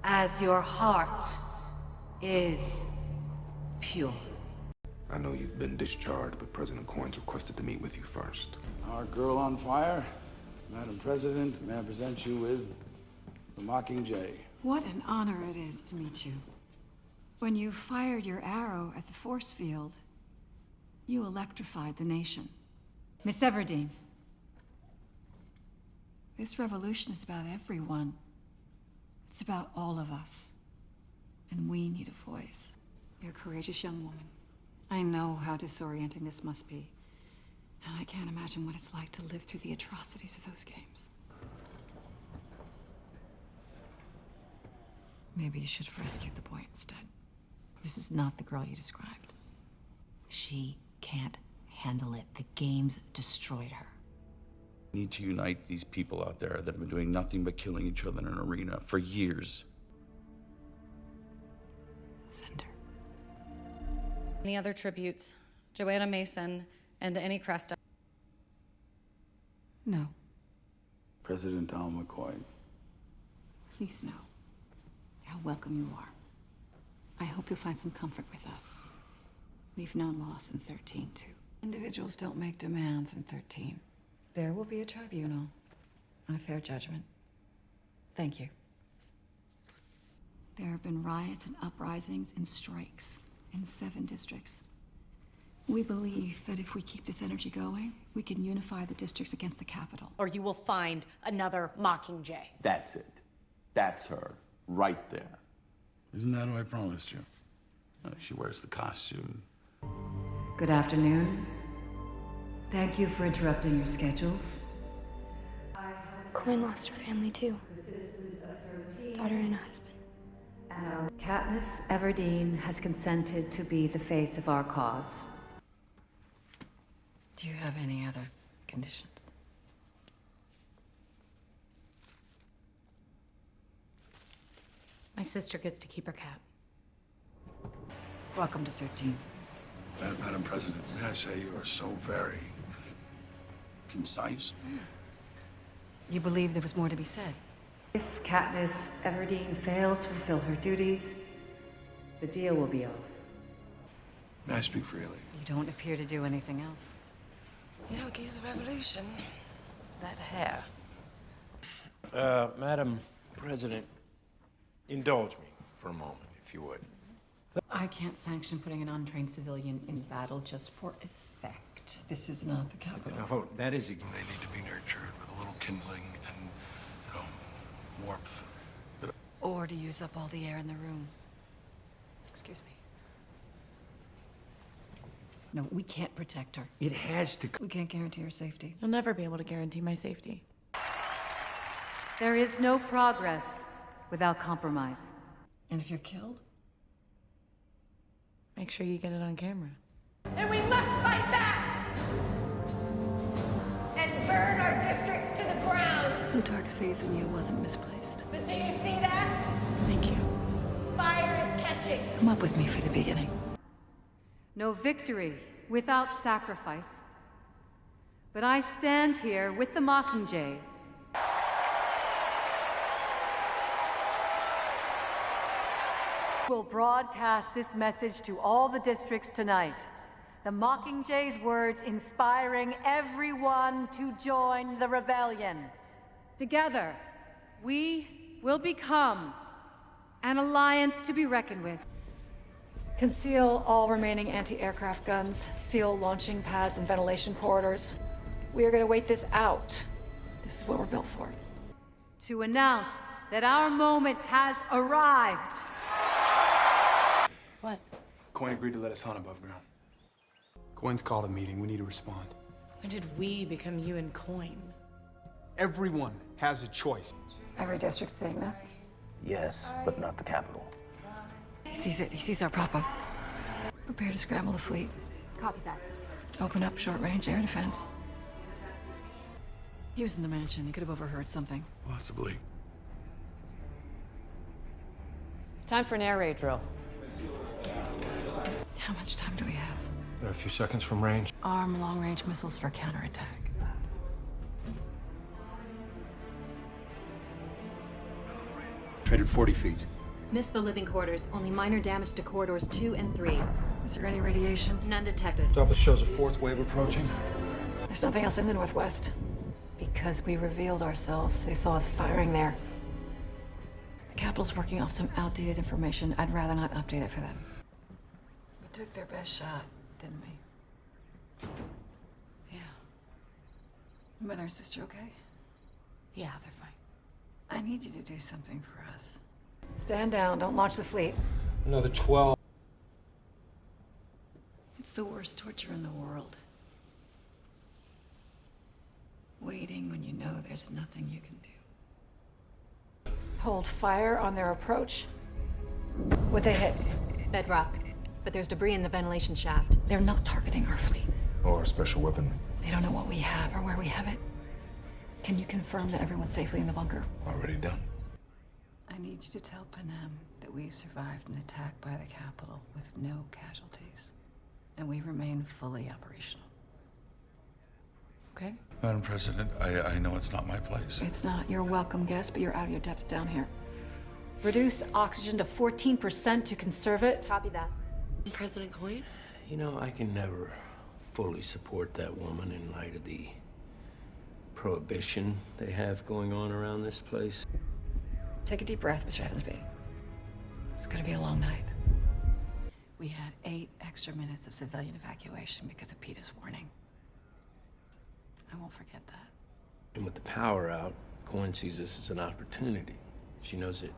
as your heart is pure. I know you've been discharged, but President Coins requested to meet with you first. Our girl on fire. Madam President, may I present you with the Mockingjay. What an honor it is to meet you. When you fired your arrow at the force field, you electrified the nation. Miss Everdeen, this revolution is about everyone. It's about all of us. And we need a voice. You're a courageous young woman. I know how disorienting this must be. And I can't imagine what it's like to live through the atrocities of those games. Maybe you should have rescued the boy instead. This is not the girl you described. She can't handle it. The games destroyed her. We need to unite these people out there that have been doing nothing but killing each other in an arena for years. Send her. Any other tributes? Joanna Mason and Annie Cresta. No, President Alma Coin. please know how welcome you are. I hope you'll find some comfort with us. We've known loss in 13, too. Individuals don't make demands in 13. There will be a tribunal on a fair judgment. Thank you. There have been riots and uprisings and strikes in 7 districts. We believe that if we keep this energy going, we can unify the districts against the capital. Or you will find another Mockingjay. That's it. That's her. Right there. Isn't that who I promised you? She wears the costume. Good afternoon. Thank you for interrupting your schedules. Coin lost her family too. Daughter and a husband. Katniss Everdeen has consented to be the face of our cause. Do you have any other conditions? My sister gets to keep her cat. Welcome to 13. Madam President, may I say you are so very concise? You believe there was more to be said? If Katniss Everdeen fails to fulfill her duties, the deal will be off. May I speak freely? You don't appear to do anything else. You know what gives a revolution? That hair. Madam President, indulge me for a moment, if you would. I can't sanction putting an untrained civilian in battle just for effect. This is not the capital. Now, that is They need to be nurtured with a little kindling and, warmth. Or to use up all the air in the room. Excuse me. No, we can't protect her. It has to. We can't guarantee her safety. You'll never be able to guarantee my safety. There is no progress without compromise. And if you're killed? Make sure you get it on camera. And we must fight back! And burn our districts to the ground! Plutarch's faith in you wasn't misplaced. But do you see that? Thank you. Fire is catching. Come up with me for the beginning. No victory without sacrifice. But I stand here with the Mockingjay. We'll broadcast this message to all the districts tonight. The Mockingjay's words inspiring everyone to join the rebellion. Together, we will become an alliance to be reckoned with. Conceal all remaining anti-aircraft guns, seal launching pads and ventilation corridors. We are going to wait this out. This is what we're built for. To announce that our moment has arrived. What? Coin agreed to let us hunt above ground. Coin's called a meeting. We need to respond. When did we become you and Coin? Everyone has a choice. Every district's seeing this. Yes, but not the capital. He sees it. He sees our pop-up. Prepare to scramble the fleet. Copy that. Open up short-range air defense. He was in the mansion. He could have overheard something. Possibly. It's time for an air raid drill. How much time do we have? We're a few seconds from range. Arm long-range missiles for counterattack. Traded 40 feet. Missed the living quarters. Only minor damage to corridors 2 and 3. Is there any radiation? None detected. Doppler shows a fourth wave approaching. There's nothing else in the northwest. Because we revealed ourselves, they saw us firing there. The Capitol's working off some outdated information. I'd rather not update it for them. We took their best shot, didn't we? Yeah. Mother and sister okay? Yeah, they're fine. I need you to do something for us. Stand down, don't launch the fleet. Another 12. It's the worst torture in the world. Waiting when you know there's nothing you can do. Hold fire on their approach. What they hit? Bedrock. But there's debris in the ventilation shaft. They're not targeting our fleet. Or a special weapon. They don't know what we have or where we have it. Can you confirm that everyone's safely in the bunker? Already done. I need you to tell Panem that we survived an attack by the Capitol with no casualties. And we remain fully operational. Okay? Madam President, I know it's not my place. It's not. You're a welcome guest, but you're out of your depth down here. Reduce oxygen to 14% to conserve it. Copy that. President Coin? You know, I can never fully support that woman in light of the prohibition they have going on around this place. Take a deep breath, Mr. Evansby. It's gonna be a long night. We had 8 extra minutes of civilian evacuation because of PETA's warning. I won't forget that. And with the power out, Coin sees this as an opportunity. She knows that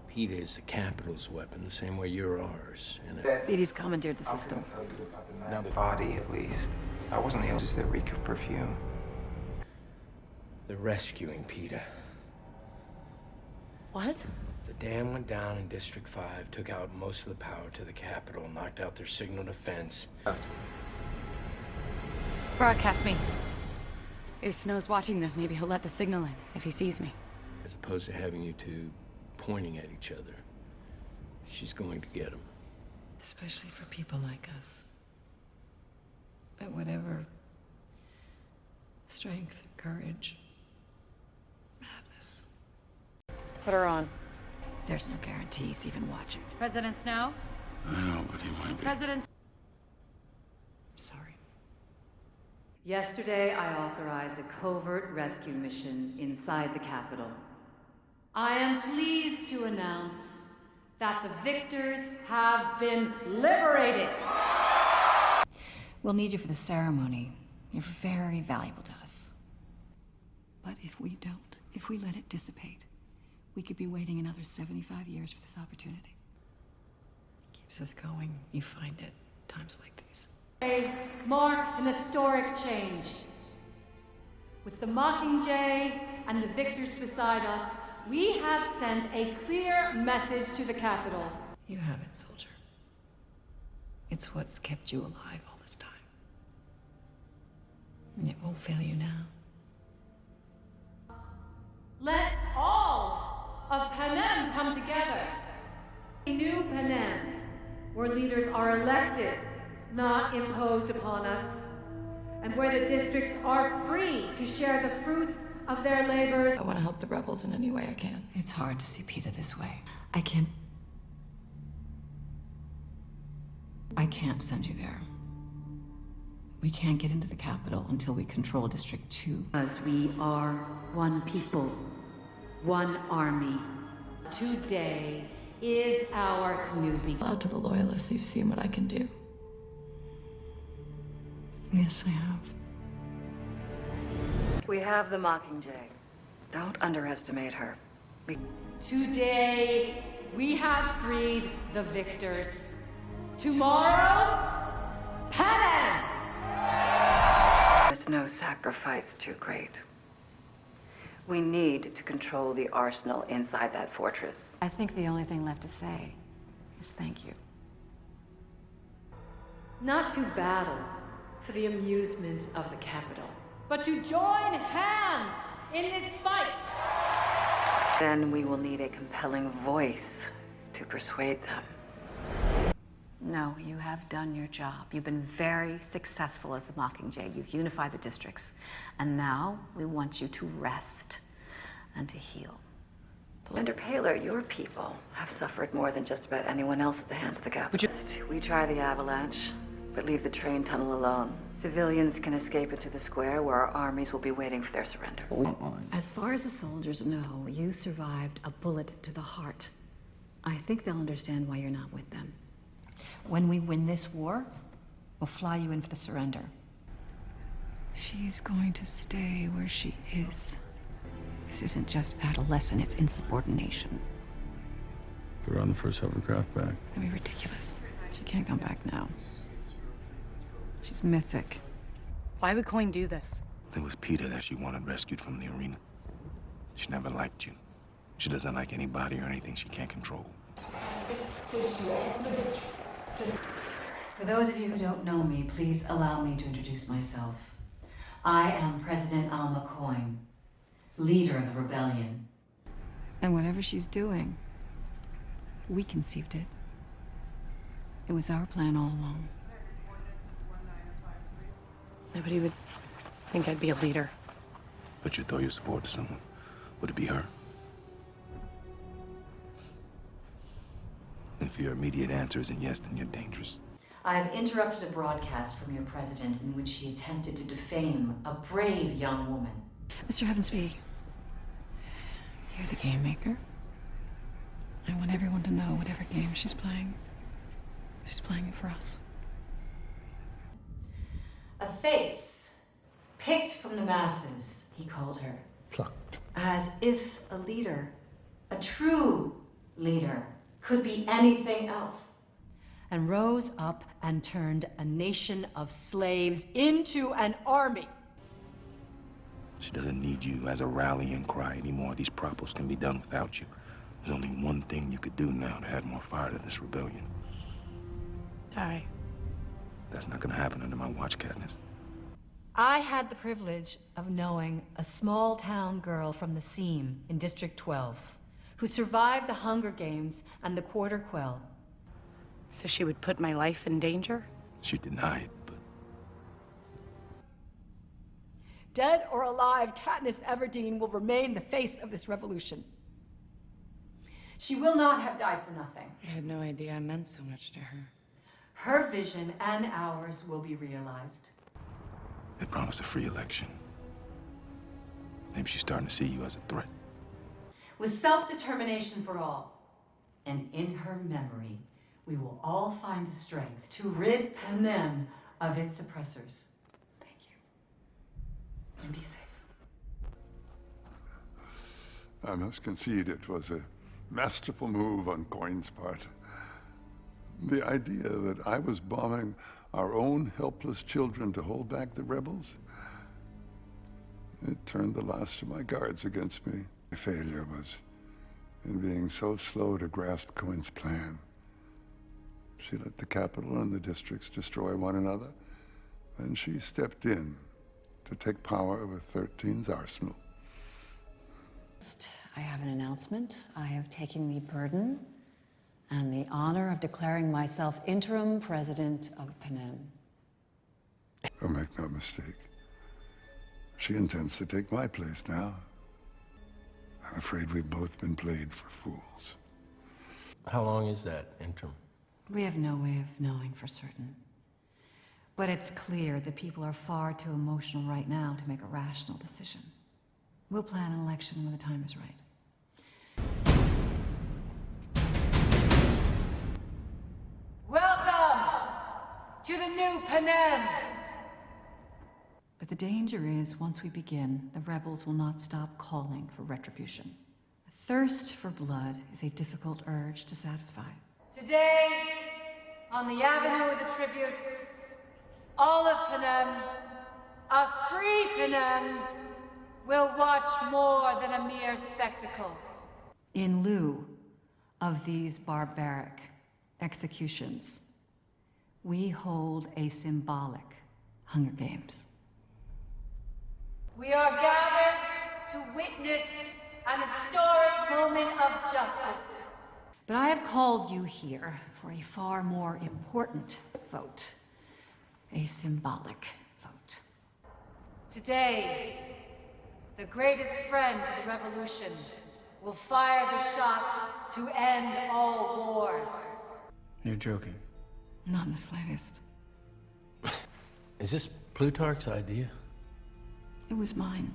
PETA is the Capitol's weapon, the same way you're ours. And PETA's commandeered the system. Now the body, at least. I wasn't the oldest that reek of perfume. they're rescuing PETA. What? The dam went down in District 5, took out most of the power to the Capitol, knocked out their signal defense. Broadcast me. If Snow's watching this, maybe he'll let the signal in, if he sees me. As opposed to having you two pointing at each other. She's going to get him. Especially for people like us. But whatever strength, courage, madness. Put her on. There's no guarantees even watching. President Snow? I know, but he might be. President... Sorry. Yesterday, I authorized a covert rescue mission inside the Capitol. I am pleased to announce that the victors have been liberated. We'll need you for the ceremony. You're very valuable to us. But if we don't, if we let it dissipate, we could be waiting another 75 years for this opportunity. Keeps us going. You find it times like these. Mark an historic change. With the Mockingjay and the victors beside us, we have sent a clear message to the Capitol. You have it, soldier. It's what's kept you alive all this time. And it won't fail you now. Let all of Panem come together. A new Panem, where leaders are elected, not imposed upon us, and where the districts are free to share the fruits of their labors. I want to help the rebels in any way I can. It's hard to see PETA this way. I can't send you there. We can't get into the Capitol until we control District 2. Because we are one people, one army. Today is our new beginning. Out to the Loyalists, you've seen what I can do. Yes, I have. We have the Mockingjay. Don't underestimate her. Today, we have freed the victors. Tomorrow, Panem! There's no sacrifice too great. We need to control the arsenal inside that fortress. I think the only thing left to say is thank you. Not to battle for the amusement of the Capitol, but to join hands in this fight. Then we will need a compelling voice to persuade them. No, you have done your job. You've been very successful as the Mockingjay. You've unified the districts. And now we want you to rest and to heal. Under Paler, your people have suffered more than just about anyone else at the hands of the capitalist. We try the avalanche, but leave the train tunnel alone. Civilians can escape into the square where our armies will be waiting for their surrender. As far as the soldiers know, you survived a bullet to the heart. I think they'll understand why you're not with them. When we win this war, we'll fly you in for the surrender. She's going to stay where she is. This isn't just adolescent, it's insubordination. Put her on the first hovercraft back. That'd be ridiculous. She can't come back now. She's mythic. Why would Coin do this? It was Peter that she wanted rescued from the arena. She never liked you. She doesn't like anybody or anything she can't control. For those of you who don't know me, please allow me to introduce myself. I am President Alma Coin, leader of the rebellion. And whatever she's doing, we conceived it. It was our plan all along. Nobody would think I'd be a leader. But you throw your support to someone. Would it be her? If your immediate answer isn't yes, then you're dangerous. I have interrupted a broadcast from your president in which she attempted to defame a brave young woman. Mr. Heavensby, you're the game maker. I want everyone to know whatever game she's playing it for us. A face picked from the masses, he called her. Plucked. As if a leader, a true leader, could be anything else. And rose up and turned a nation of slaves into an army. She doesn't need you as a rallying cry anymore. These propos can be done without you. There's only one thing you could do now to add more fire to this rebellion. Die. That's not gonna happen under my watch, Katniss. I had the privilege of knowing a small town girl from the Seam in District 12 who survived the Hunger Games and the Quarter Quell. So she would put my life in danger? She'd deny it, but... Dead or alive, Katniss Everdeen will remain the face of this revolution. She will not have died for nothing. I had no idea I meant so much to her. Her vision and ours will be realized. They promised a free election. Maybe she's starting to see you as a threat. With self-determination for all, and in her memory, we will all find the strength to rid Panem of its oppressors. Thank you. And be safe. I must concede it was a masterful move on Coin's part. The idea that I was bombing our own helpless children to hold back the rebels, it turned the last of my guards against me. My failure was in being so slow to grasp Coin's plan. She let the capital and the districts destroy one another, and she stepped in to take power over 13's arsenal. I have an announcement. I have taken the burden and the honor of declaring myself interim president of Panem. Oh, make no mistake. She intends to take my place now. I'm afraid we've both been played for fools. How long is that interim? We have no way of knowing for certain. But it's clear that people are far too emotional right now to make a rational decision. We'll plan an election when the time is right. Welcome to the new Panem! But the danger is, once we begin, the rebels will not stop calling for retribution. The thirst for blood is a difficult urge to satisfy. Today, on the Avenue of the Tributes, all of Panem, a free Panem, will watch more than a mere spectacle. In lieu of these barbaric executions, we hold a symbolic Hunger Games. We are gathered to witness an historic moment of justice. But I have called you here for a far more important vote. A symbolic vote. Today, the greatest friend to the revolution will fire the shot to end all wars. You're joking. Not in the slightest. Is this Plutarch's idea? It was mine.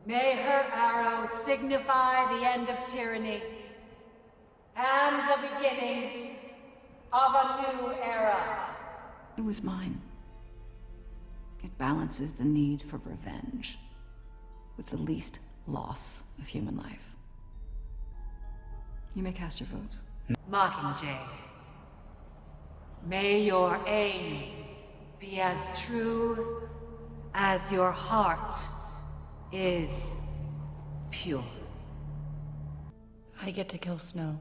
May her arrow signify the end of tyranny and the beginning of a new era. It was mine. It balances the need for revenge with the least loss of human life. You may cast your votes. Mockingjay, may your aim be as true as your heart is pure. I get to kill Snow.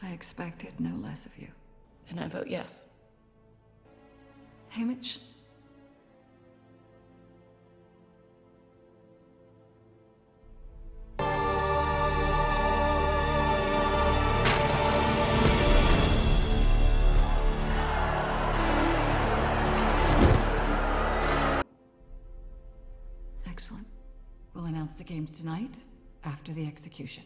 I expected no less of you. And I vote yes. Haymitch? Excellent. We'll announce the games tonight after the execution.